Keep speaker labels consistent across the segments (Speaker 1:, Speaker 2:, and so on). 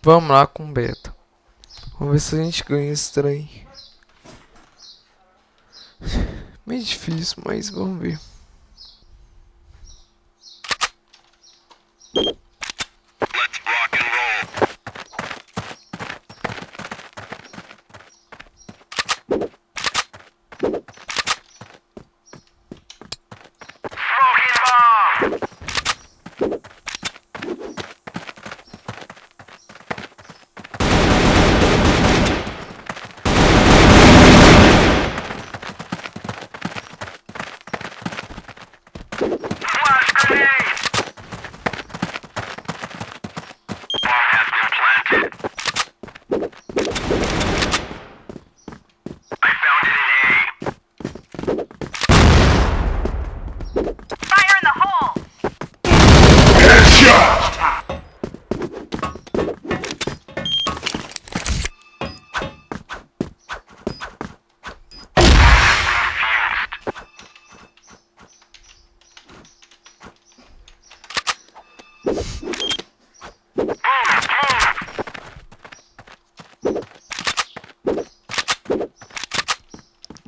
Speaker 1: Vamos lá com o beta. Vamos ver se a gente ganha esse trem. Meio difícil, mas vamos ver.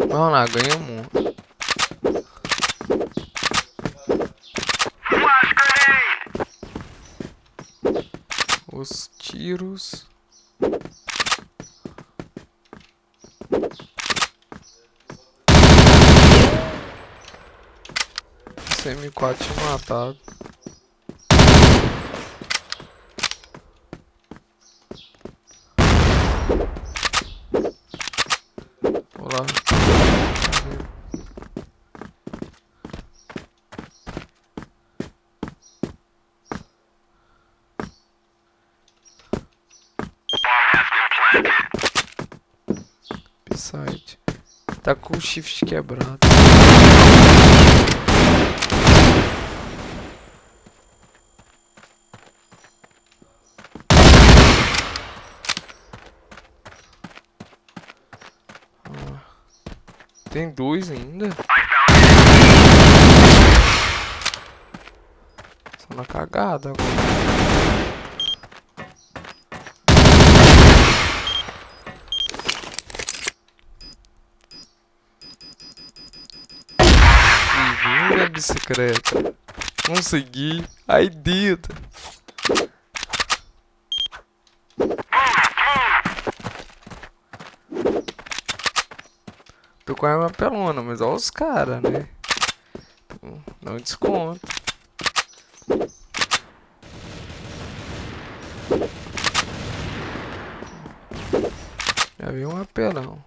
Speaker 1: Vamos lá, ganhamos um. Os tiros. Esse M4 tinha matado. Vou lá. Site. Tá com o shift quebrado. Tem dois ainda? Só na cagada agora. Minha bicicleta. Consegui. Aí dita. Tô com a arma pelona, mas olha os caras, né? Não desconto. Já vi um apelão.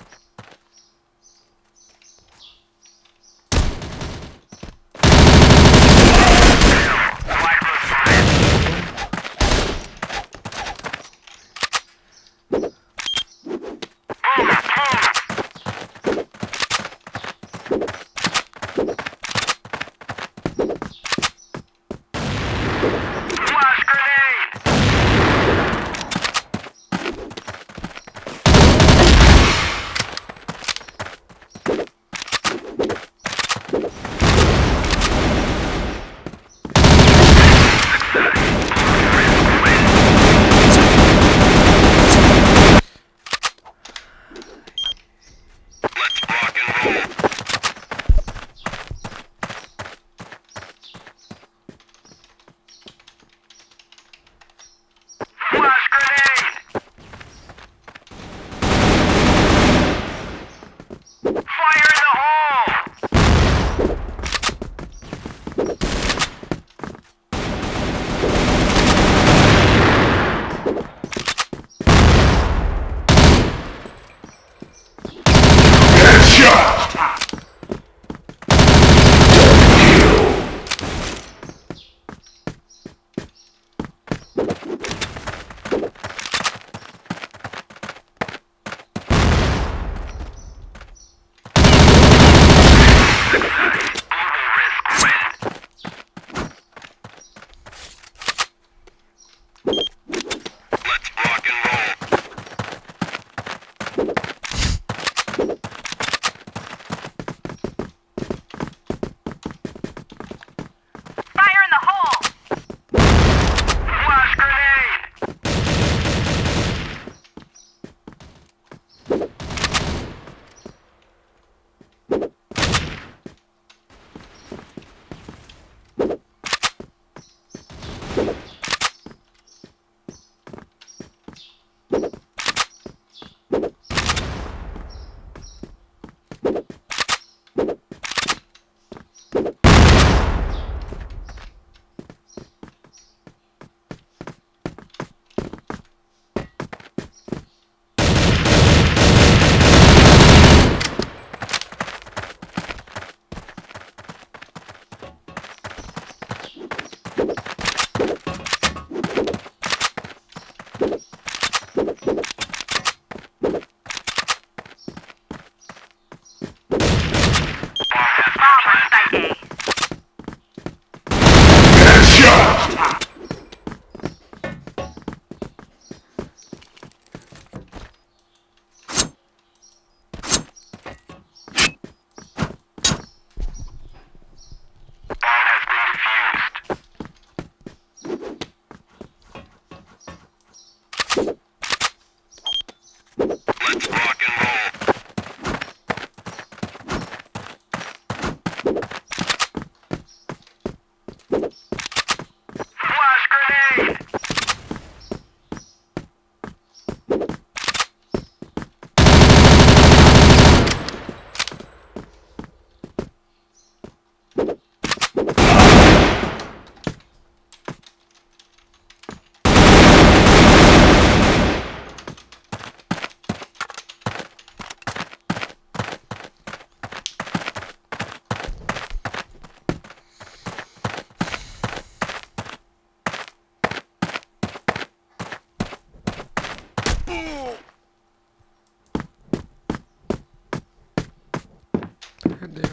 Speaker 1: Perdeu.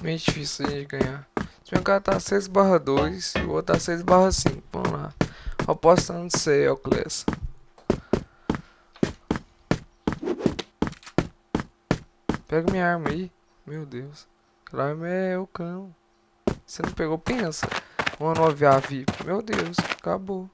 Speaker 1: Meio difícil de ganhar. Se um cara tá 6/2 e o outro tá 6/5. Vamos lá. Apostando no C, Euclides. Pega minha arma aí. Meu Deus. Aquela arma é o cão. Você não pegou? Pensa. Uma 9A VIP. Meu Deus. Acabou.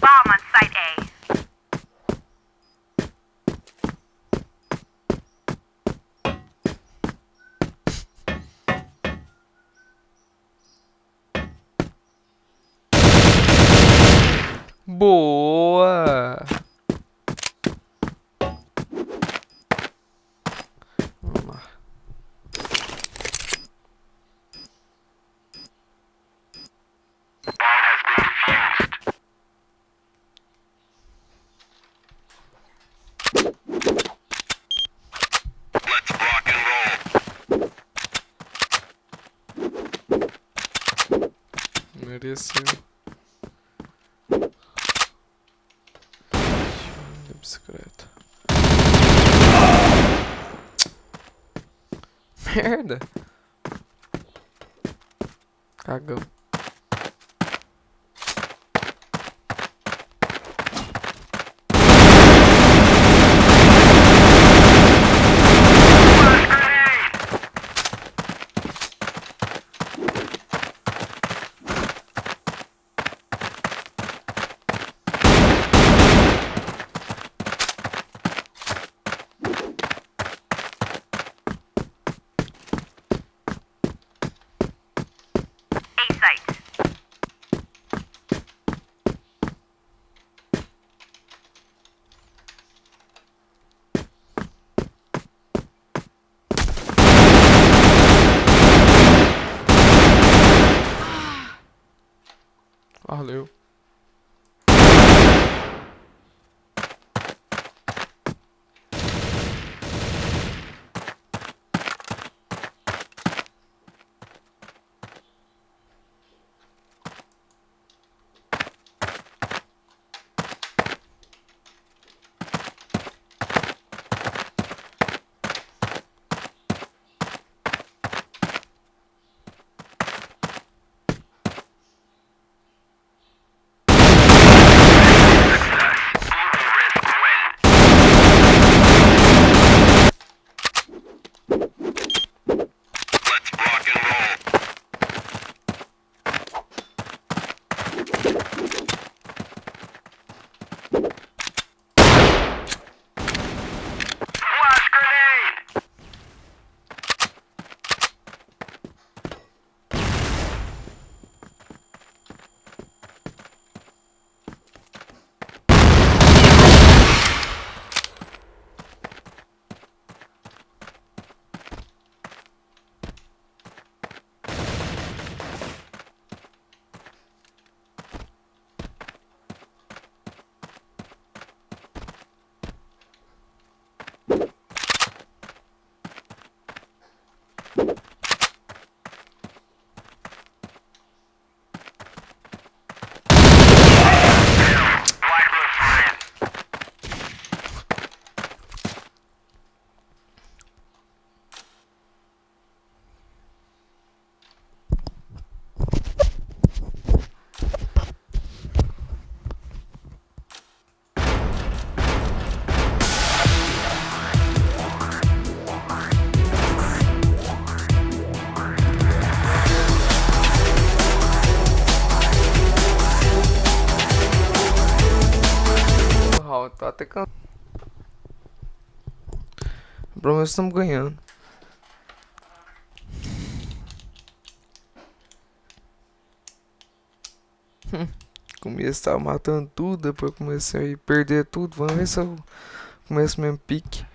Speaker 2: Bomb on site A.
Speaker 1: Boa! Vamos lá. Mereceu. Da bicicleta. Merda! Cagão.
Speaker 2: A site.
Speaker 1: Valeu. Tá até cansado. Pelo menos estamos ganhando. Começo tava matando tudo, depois comecei a perder tudo. Vamos ver se eu começo mesmo pique.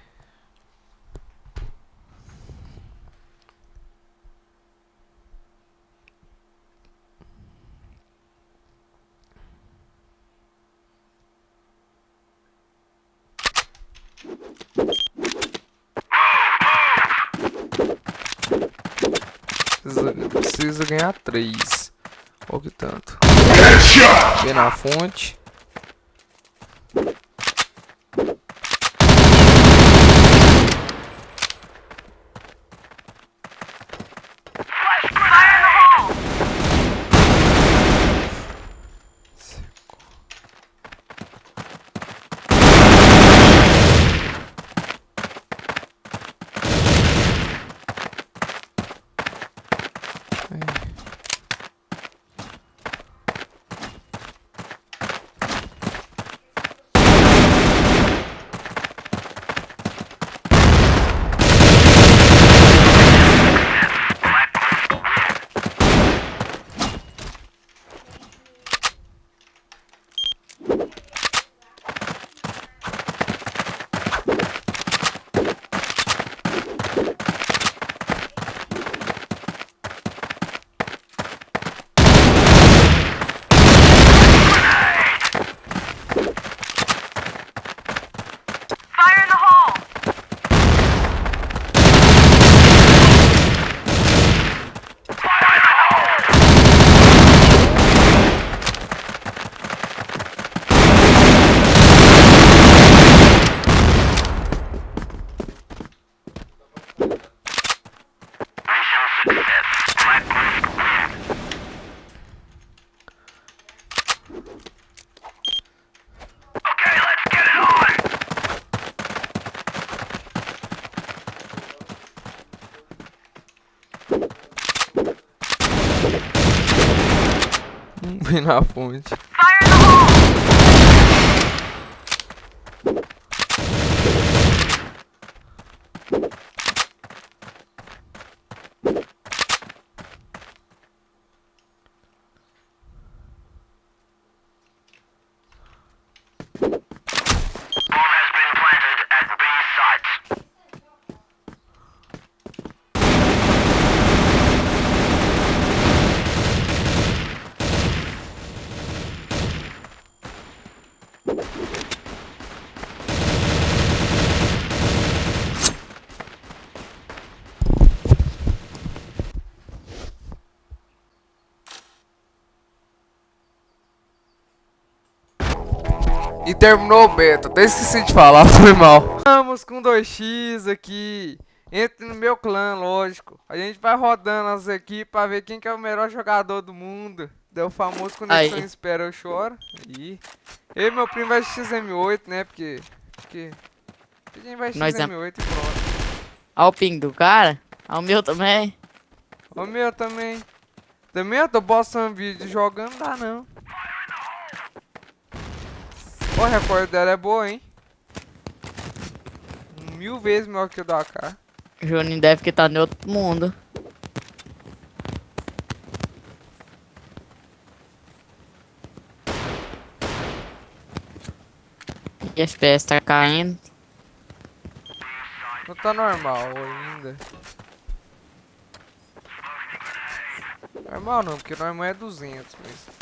Speaker 1: Precisa ganhar 3. Olha que tanto. Vem na fonte.
Speaker 2: Fire in the hole! Fire in the hole! Okay, let's get it on!
Speaker 1: Vem na fonte.
Speaker 2: Fire in the hole! Bomb has been planted at B sites.
Speaker 1: E terminou o beta, até esqueci de falar, foi mal. Vamos com 2x aqui. Entre no meu clã, lógico. A gente vai rodando as equipes pra ver quem que é o melhor jogador do mundo. Deu o famoso conexão
Speaker 3: Aí.
Speaker 1: espera, eu choro. E eu e meu primo vai de XM8, né? Porque a gente vai de
Speaker 3: Nós é-
Speaker 1: XM8 e pronto.
Speaker 3: Olha o ping do cara. Olha o meu também.
Speaker 1: O meu também. Também eu tô postando vídeo jogando, não dá não. Ó, o recorde dela é boa, hein? 1000 vezes melhor que o da AK.
Speaker 3: O Juninho deve que tá em outro mundo. E FPS tá caindo.
Speaker 1: Não tá normal ainda. Normal não, porque normal é 200, mas...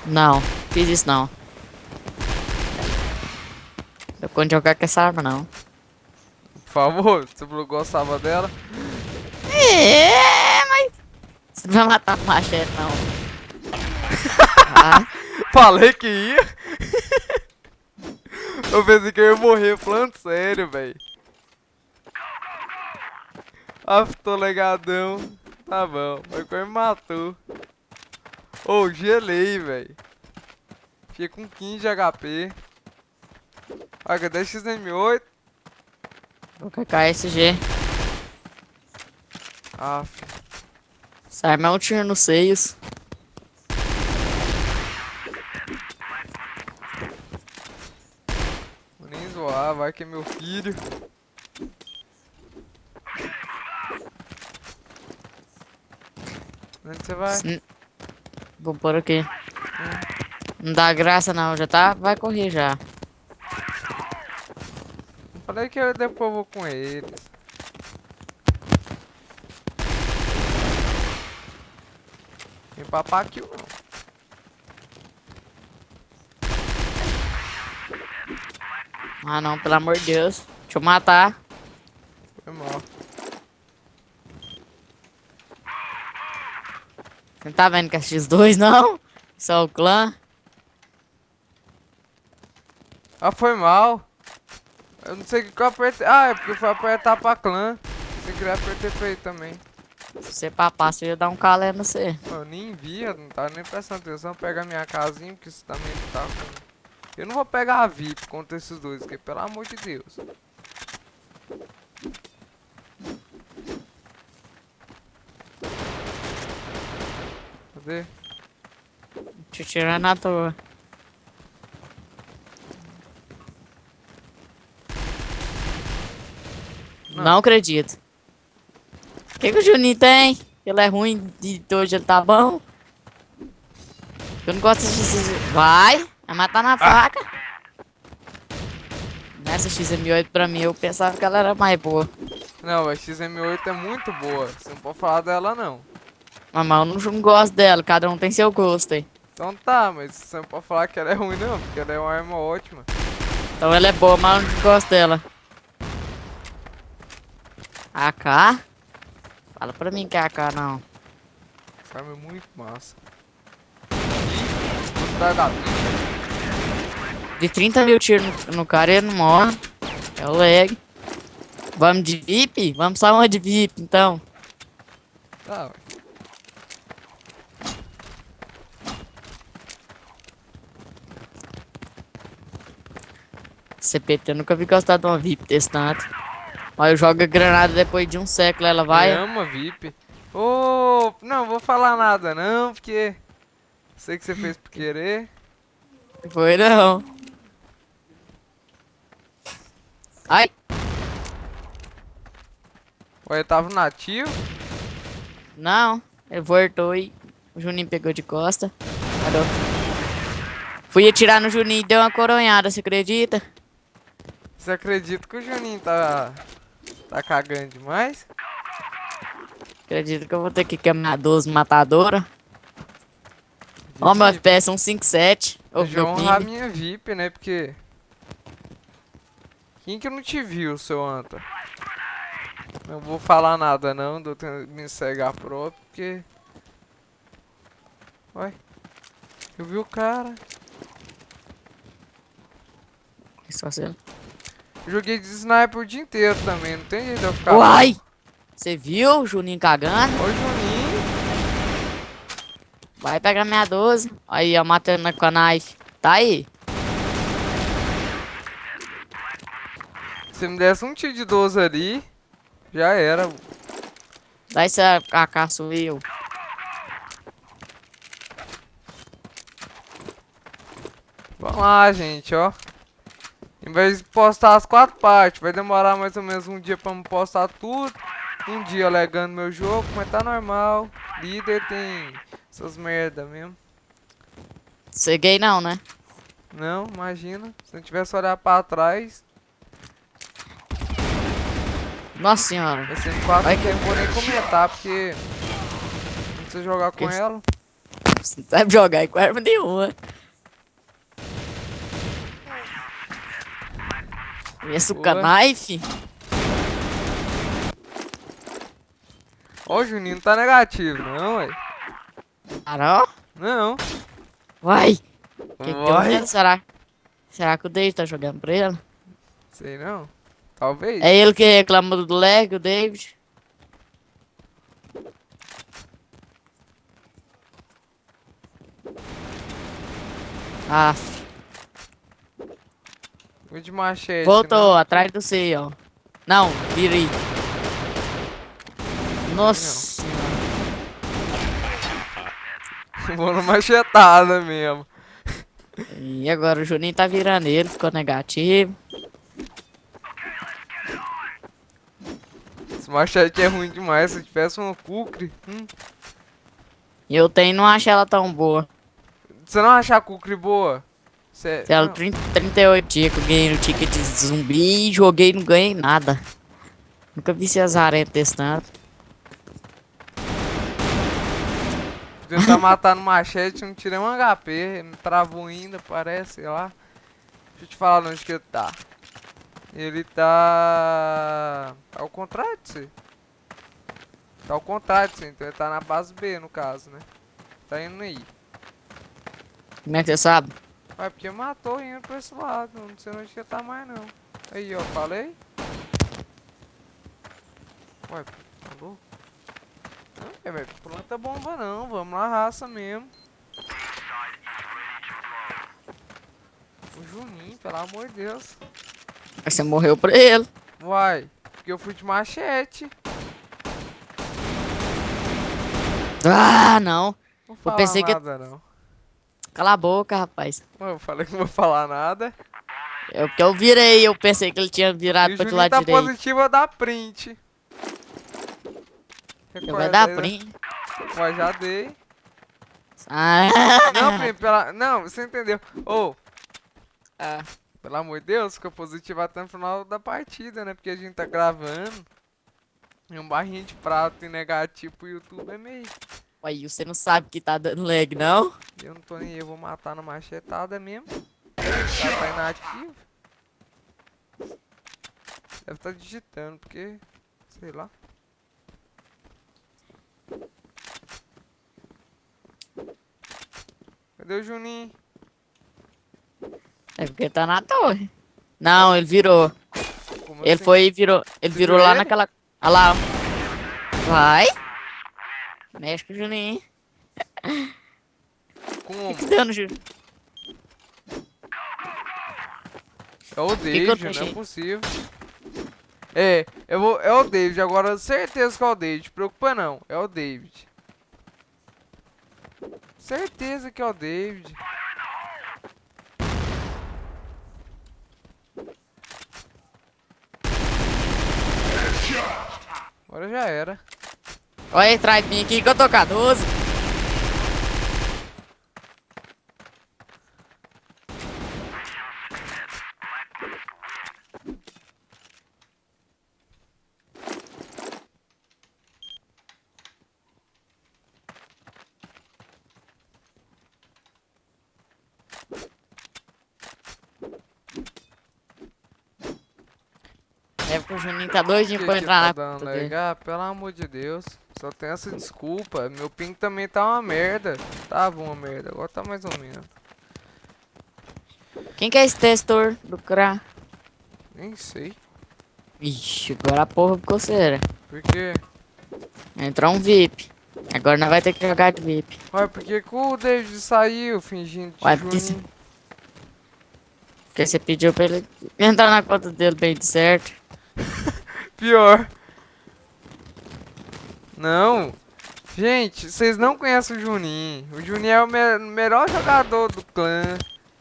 Speaker 3: Não, fiz isso não. Eu quando jogar com essa arma não.
Speaker 1: Por favor, você gostava dela?
Speaker 3: Mas você não vai matar o machete não. Ah,
Speaker 1: Falei que ia! Eu pensei que eu ia morrer falando sério, velho. Ah, tô legadão. Tá bom, mas quase me matou. Ô, gelei, velho. Fiquei com 15 de HP. Olha, cadê XM8?
Speaker 3: vou com a KSG.
Speaker 1: Aff.
Speaker 3: Essa arma é um tiro nos seios.
Speaker 1: Vou nem zoar, vai que é meu filho. Onde você vai?
Speaker 3: Vou por aqui. Não dá graça não, já tá? Vai correr já.
Speaker 1: Falei que eu depois vou com eles. Vem pra Paquio não.
Speaker 3: Ah não, pelo amor de Deus. Deixa eu matar.
Speaker 1: Foi mal.
Speaker 3: Não tá vendo que é X2, não? Só o clã.
Speaker 1: Ah, foi mal. Eu não sei o que eu apertei. Ah, é porque foi apertar pra clã. Sem querer apertei pra ele também.
Speaker 3: Se você papasse, eu ia dar um calé no você.
Speaker 1: Eu nem vi, eu não tava nem prestando atenção. Pegar minha casinha, porque isso também não tá com... Eu não vou pegar a VIP contra esses dois, porque pelo amor de Deus. Cadê?
Speaker 3: Te tirando à toa. Não acredito. O que o Juninho tem? Ele é ruim de hoje, ele tá bom? Eu não gosto de... Vai matar na faca. Nessa XM8 pra mim, eu pensava que ela era mais boa.
Speaker 1: Não, a XM8 é muito boa. Você não pode falar dela, não.
Speaker 3: Mas eu não gosto dela, cada um tem seu gosto aí.
Speaker 1: Então tá, mas você não pode falar que ela é ruim, não. Porque ela é uma arma ótima.
Speaker 3: Então ela é boa, mas eu não gosto dela. AK? Fala pra mim que é AK, não.
Speaker 1: Essa arma é muito massa. E... velocidade da pinta.
Speaker 3: De 30 mil tiros no cara, ele não morre. É o lag. Vamos de VIP? Vamos só uma de VIP, então.
Speaker 1: Tá, ué.
Speaker 3: CPT, eu nunca vi gostar de uma VIP desse tanto. Mas eu jogo a granada depois de um século, ela vai.
Speaker 1: Ama VIP. Ô, não vou falar nada não, porque sei que você fez por querer.
Speaker 3: Foi não. Ai,
Speaker 1: Ué, tava no nativo.
Speaker 3: não. Ele voltou e o Juninho pegou de costa. Parou. Fui atirar no Juninho e deu uma coronhada, você acredita?
Speaker 1: Você acredita que o Juninho tá cagando demais?
Speaker 3: Acredito que eu vou ter que queimar 12 matadora. Ó, meu FPS 157. Ô,
Speaker 1: Deixa eu
Speaker 3: meu
Speaker 1: honrar
Speaker 3: ping.
Speaker 1: minha VIP, né? Porque... quem que não te viu, seu anta? Não vou falar nada não, do me cegar próprio, porque... Ué, eu vi o cara.
Speaker 3: Só você.
Speaker 1: Joguei de sniper o dia inteiro também, não tem jeito de eu ficar...
Speaker 3: Uai! Você viu o Juninho cagando?
Speaker 1: Ô, Juninho.
Speaker 3: Vai pegar minha 12. Aí, ó, matando com a knife. Tá aí.
Speaker 1: Se me desse um tiro de 12 ali, já era.
Speaker 3: Daí você AK sou eu.
Speaker 1: Vamos lá, gente, ó. Em vez de postar as 4 partes, vai demorar mais ou menos um dia pra me postar tudo. Um dia alegando meu jogo, mas tá normal. Líder tem essas merda mesmo.
Speaker 3: Você gay não, né?
Speaker 1: Não, imagina. Se não tivesse olhar pra trás,
Speaker 3: Nossa senhora.
Speaker 1: esse M4
Speaker 3: Vai
Speaker 1: não vou nem comentar, porque não precisa jogar com
Speaker 3: Que-
Speaker 1: ela.
Speaker 3: Você não sabe jogar com arma nenhuma. Conheço o
Speaker 1: Ué.
Speaker 3: knife?
Speaker 1: Ó, o Juninho não tá negativo, não, ué.
Speaker 3: Carol?
Speaker 1: Não.
Speaker 3: Vai. Que deu
Speaker 1: Vai.
Speaker 3: medo, será? Será que o David tá jogando pra ele?
Speaker 1: Sei não. Talvez.
Speaker 3: É ele que reclama do lag, o David. Ah,
Speaker 1: Vou de machete.
Speaker 3: voltou, atrás do C, ó. Não, virei. Nossa senhora.
Speaker 1: Né? Vou na machetada mesmo.
Speaker 3: E agora o Juninho tá virando ele, ficou negativo.
Speaker 1: Esse machete é ruim demais. Se tivesse uma Kukri.
Speaker 3: E eu tenho, não acho ela tão boa.
Speaker 1: Você não achar a Kukri boa? Cê...
Speaker 3: Ela
Speaker 1: não.
Speaker 3: 38 dias que eu ganhei no ticket de zumbi e joguei e não ganhei nada. Nunca vi esse azarento desse tanto.
Speaker 1: Tentar matar no machete, não tirei um HP. Me travou ainda, parece, sei lá. Deixa eu te falar onde que ele tá. Ele tá... tá ao contrário de você. Tá ao contrário de você, então ele tá na base B, no caso, né? Tá indo aí.
Speaker 3: Como é que você sabe?
Speaker 1: Ué, porque matou indo pra esse lado. Não sei onde que tá mais não. Aí, ó, falei? Ué, tá louco? Não, velho, planta bomba não. Vamos na raça mesmo. O Juninho, pelo amor de Deus.
Speaker 3: Aí você morreu pra ele.
Speaker 1: Uai, porque eu fui de machete.
Speaker 3: Ah, não.
Speaker 1: Não vou
Speaker 3: Eu
Speaker 1: falar
Speaker 3: pensei que...
Speaker 1: nada não.
Speaker 3: Cala a boca, rapaz.
Speaker 1: Ué, eu falei que não vou falar nada.
Speaker 3: Porque eu virei, eu pensei que ele tinha
Speaker 1: E
Speaker 3: virado
Speaker 1: o
Speaker 3: pra do
Speaker 1: Juninho
Speaker 3: lado
Speaker 1: tá
Speaker 3: direito.
Speaker 1: positivo a dar print.
Speaker 3: Ele vai dar
Speaker 1: aí, né?
Speaker 3: print.
Speaker 1: Ué, já dei.
Speaker 3: Ah.
Speaker 1: Não, primo, não, você entendeu. Ô,
Speaker 3: Ah.
Speaker 1: pelo amor de Deus, ficou positivo até no final da partida, né? Porque a gente tá gravando. E um barrinho de prato e negativo pro YouTube é meio.
Speaker 3: Aí você não sabe que tá dando lag, não?
Speaker 1: Eu não tô nem aí, eu vou matar na machetada mesmo. Já tá inativo. Deve tá digitando, porque. Sei lá. Cadê o Juninho?
Speaker 3: É porque tá na torre. Não, ele virou.
Speaker 1: Como
Speaker 3: Ele
Speaker 1: assim?
Speaker 3: foi e virou. Ele
Speaker 1: Você
Speaker 3: virou
Speaker 1: viu
Speaker 3: lá
Speaker 1: ele?
Speaker 3: naquela. Olha lá. Vai. Mexe com o Juninho.
Speaker 1: Como?
Speaker 3: Que dano, Juninho?
Speaker 1: É o
Speaker 3: que eu
Speaker 1: David, não é
Speaker 3: mexi?
Speaker 1: possível. É, eu vou. É o David, agora certeza que é o David. Preocupa não, é o David. Certeza que é o David. Agora já era.
Speaker 3: Olha aí atrás de mim aqui que eu tô com a 12. É porque o Juninho tá doidinho pra
Speaker 1: Que
Speaker 3: entrar
Speaker 1: tá
Speaker 3: na
Speaker 1: dando
Speaker 3: conta
Speaker 1: lag?
Speaker 3: dele.
Speaker 1: Ah, pelo amor de Deus. Só tem essa desculpa. Meu ping também tá uma merda. Tava uma merda, agora tá mais ou menos.
Speaker 3: Quem que é esse testor do CRA?
Speaker 1: Nem sei.
Speaker 3: Ixi, agora a porra ficou séria.
Speaker 1: Por quê?
Speaker 3: Entrou um VIP. Agora nós vai ter que jogar de VIP.
Speaker 1: Ué, por que que o David saiu fingindo de
Speaker 3: Ué, porque
Speaker 1: Juninho?
Speaker 3: Porque você pediu pra ele entrar na conta dele bem de certo.
Speaker 1: Pior. Não. Gente, vocês não conhecem o Juninho. O Juninho é o melhor jogador do clã.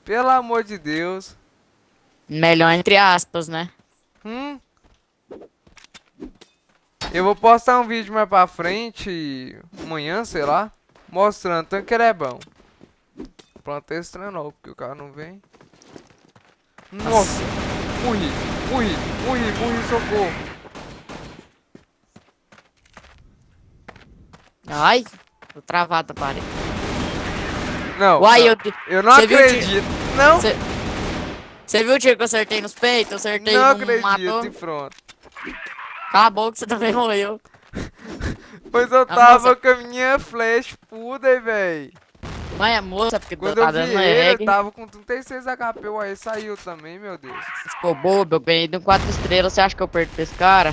Speaker 1: Pelo amor de Deus.
Speaker 3: Melhor entre aspas, né?
Speaker 1: Hum. Eu vou postar um vídeo mais pra frente, amanhã, sei lá, mostrando tanto que ele é bom. Plantei estranho porque o cara não vem. Nossa, morri, socorro.
Speaker 3: Ai, tô travado da parede.
Speaker 1: Não,
Speaker 3: Uai,
Speaker 1: não,
Speaker 3: eu...
Speaker 1: eu não
Speaker 3: Você viu o
Speaker 1: acredito. Não,
Speaker 3: Você viu o tiro que eu acertei nos peitos? Eu acertei
Speaker 1: não
Speaker 3: e não
Speaker 1: acredito
Speaker 3: matou.
Speaker 1: e pronto.
Speaker 3: Cala a boca, você também morreu.
Speaker 1: Pois eu
Speaker 3: A
Speaker 1: tava
Speaker 3: moça-
Speaker 1: com a minha flash puda, véi.
Speaker 3: Mãe, a moça, porque
Speaker 1: Quando
Speaker 3: tá
Speaker 1: eu vi
Speaker 3: dando
Speaker 1: ele,
Speaker 3: lag.
Speaker 1: eu tava com 36 HP, aí saiu também, meu Deus.
Speaker 3: Você ficou bobo, eu ganhei de um 4 estrelas. Você acha que eu perco pra esse cara?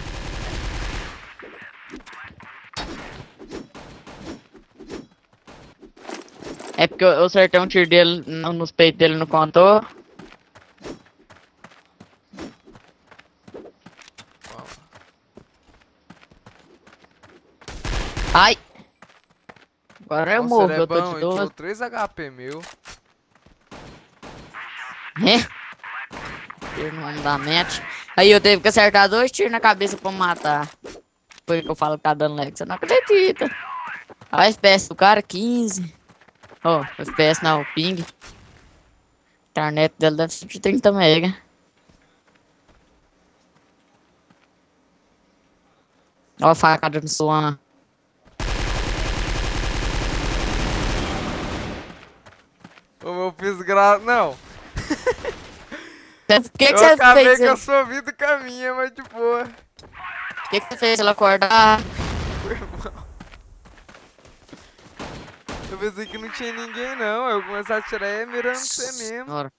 Speaker 3: É porque eu acertei um tiro dele nos peitos dele, não contou. Ai! Agora eu
Speaker 1: Nossa,
Speaker 3: morro,
Speaker 1: ele é
Speaker 3: eu tô
Speaker 1: bom,
Speaker 3: de
Speaker 1: ele tirou
Speaker 3: 12.
Speaker 1: 3 HP meu.
Speaker 3: Tiro no andamento. Aí eu teve que acertar 2 tiros na cabeça pra matar. Por isso que eu falo que tá dando lag, você não acredita. A FPS do cara, 15. Ó, FPS não, o ping. A internet dele deve ser de 30 mega. Ó a facada no Swan.
Speaker 1: O meu fiz graça. Não,
Speaker 3: O que
Speaker 1: eu
Speaker 3: você
Speaker 1: acabei
Speaker 3: fez?
Speaker 1: com a sua vida caminha, mas de boa.
Speaker 3: O que você fez ele acordar?
Speaker 1: Foi mal. Eu pensei que não tinha ninguém, não. Eu comecei a atirar mirando você mesmo.
Speaker 3: Senhora.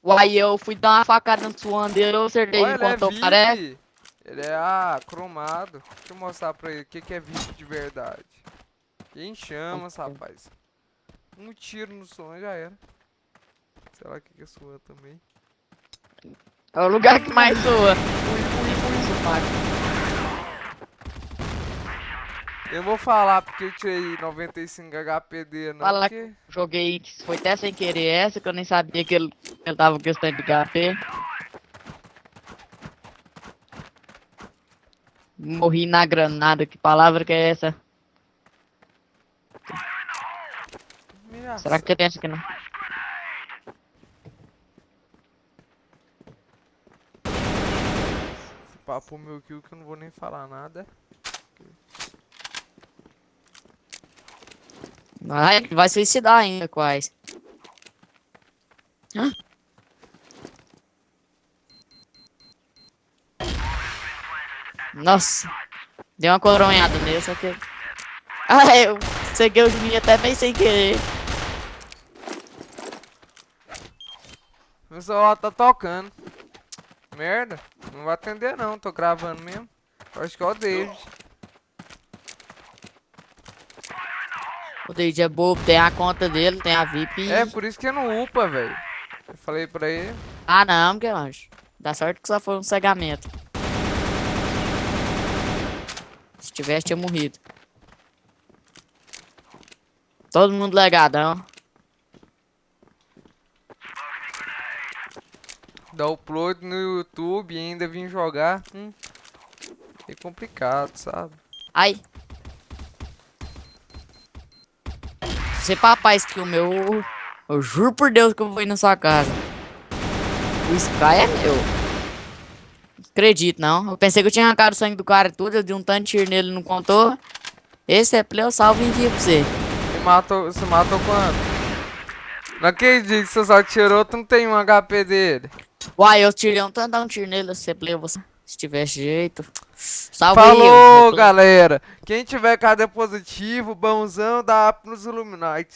Speaker 3: Uai, eu fui dar uma facada no suando dele, eu acertei
Speaker 1: Olha, ele é
Speaker 3: enquanto o cara é.
Speaker 1: VIP. Ele é, cromado. Deixa eu mostrar pra ele o que é VIP de verdade. Em chamas, rapaz. Um tiro no som já era. Sei lá o que é sua também.
Speaker 3: É o lugar que mais soa. Isso, Paco.
Speaker 1: Eu vou falar porque eu tirei 95 HPD, não.
Speaker 3: Fala
Speaker 1: Porque...
Speaker 3: Joguei, foi até sem querer essa, que eu nem sabia que ele tava com questão de HP. Morri na granada, que palavra que é essa? Será que tem essa aqui não?
Speaker 1: Esse papo meu kill que eu não vou nem falar nada.
Speaker 3: Vai suicidar ainda, quase. Hã? Nossa, deu uma coronhada nele, só que... Ah, eu ceguei o Juninho até bem sem querer.
Speaker 1: Meu celular tá tocando. Merda, não vai atender não, tô gravando mesmo. Eu acho que é o David.
Speaker 3: O David é bobo, tem a conta dele, tem a VIP.
Speaker 1: É, por isso que não upa, velho. Eu falei pra ele.
Speaker 3: Ah, não, que anjo. Dá sorte que só foi um cegamento. Se tivesse, tinha morrido. Todo mundo legadão.
Speaker 1: Dar upload no YouTube e ainda vir jogar. É complicado, sabe?
Speaker 3: Ai. Se papai skill meu, eu juro por Deus que eu vou ir na sua casa. O Sky é meu. Acredito, não. Eu pensei que eu tinha arrancado o sangue do cara e tudo. Eu dei um tanto de tiro nele, não contou. Esse é play, eu salvo e envio pra você.
Speaker 1: Você matou quanto? Naquele dia que você só tirou, tu não tem um HP dele.
Speaker 3: Uai, eu tirei um tanto, dá um tiro nele, você play, você. Se tivesse jeito. Salve aí,
Speaker 1: Falou,
Speaker 3: replay.
Speaker 1: galera. Quem tiver KD positivo, bonzão, dá up nos Illuminati.